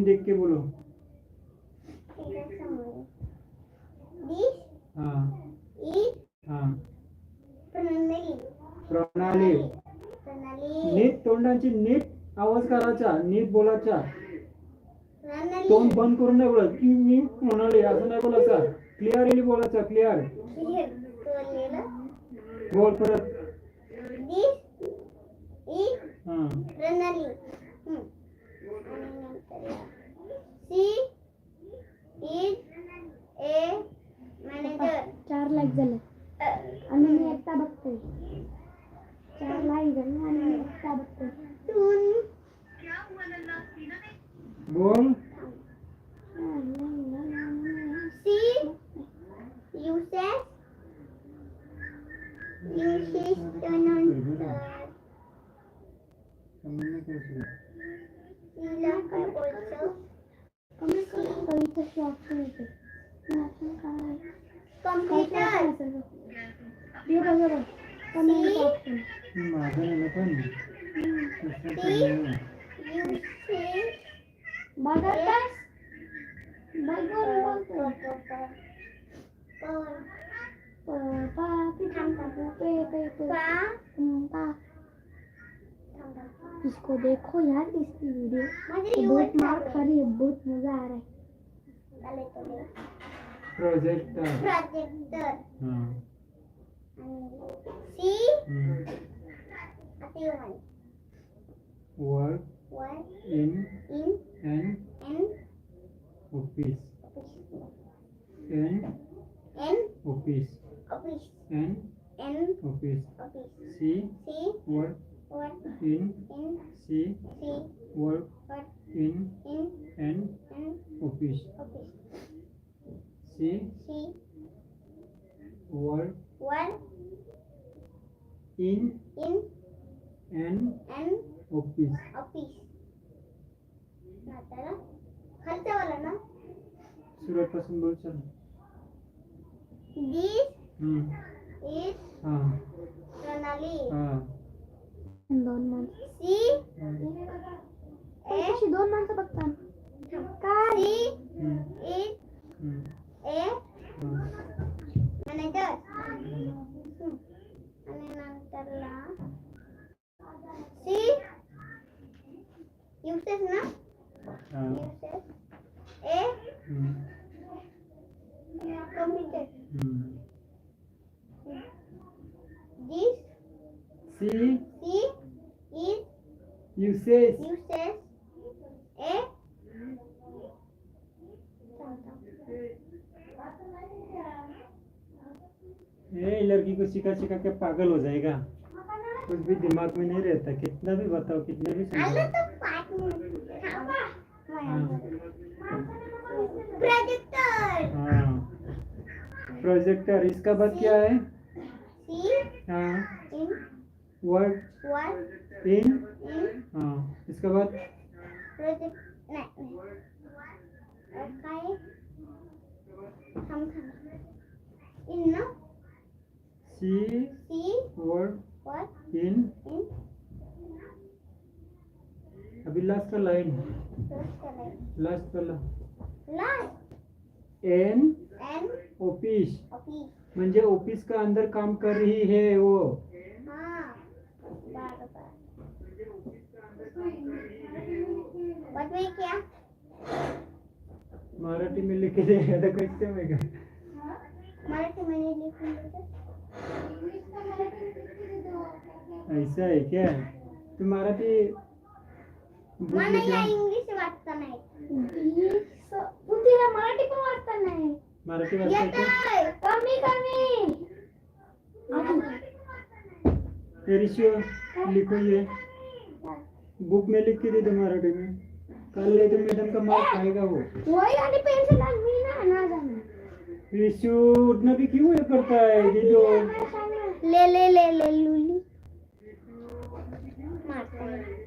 देख के बोलो। दिस हाँ इज हाँ प्रणाली. प्रणाली. प्रणाली. नीट तोंडाची नीट आवाज करायचा, नीट बोलायचा. प्रणाली. तोंड बंद करून नाही बोलत की मी म्हणाले असं नाही बोलायचा. क्लिअरली बोलायचा. क्लिअर बोल परत. दिस इज हाँ Pranali. She is a manager. 4 like झाले आणि मी एकटा बघतोय. 4 लाईक झाले आणि मी एकटा बघतोय. बोल. सी युसेस तिला काय बोलतो? कविता शॉप होते. कम्प्युटर. हे बघा कमेंट ऑप्शन. माझं नाही पण युसेस बघतास बघून बोलतो. पा इसको देखो यार इसकी वीडियो. बहुत मार खा रही है, बहुत मजा आ रहा है. प्रोजेक्टर. प्रोजेक्टर. हाँ she hmm. Work work in in an N office. An N office. Office. An N office. Office. She she work work in in she she work work in in an N office. Office. She she work work in in an N office. Office. नाताला खालचा वाला ना. सुरुवात पासून बोल. चल. दिस हम्म. Is हाँ प्रणाली. हाँ 2 माणसं. सी ए कशी 2 माणसं बघतात. सी हम्म. इज हम्म. ए हाँ. मॅनेजर. आणि नंतरला सी युसेस ना. हाँ. Uses A hmm. Computer. Hmm. This she she is uses. Uses a ये लड़की को सिखा सिखा के पागल हो जाएगा. कुछ भी दिमाग में नहीं रहता. कितना भी बताओ, कितना भी आलं समझाओ. तर 5 मिनिट. हाँ प्रोजेक्टर. हाँ प्रोजेक्टर. इसका बाद क्या है? सी हाँ in work work in. In हाँ इसका बाद प्रोजेक्ट नाही काय थांब इन ना. She she work work in. In अभी लास्ट का लाइन. लास्ट लास्ट वाला एन एन ऑफिस. ऑफिस. म्हणजे ऑफिस का अंदर काम कर रही है वो. हाँ बराबर. बाद में क्या मराठी में लिख के देगा तो कैसे में का. मराठी मैंने लिखून देते. ऐसा है क्या? तू मराठी book मला लिखा. या इंग्लिश वाचता नाही. तू तिला मराठी पण वाचता नाही. मराठी वाचता है क्या? येतंय. कमी रिशियो लिखो ये. बुक में लिख के दे दो मराठी में. कल ले तो मैडम का मार्क खाएगा वो. वही आणि पेन्सिल मी ना जाना. रिशियो उठना भी क्यों ये करता है ये जो. ले ले ले ले लुली मारता है.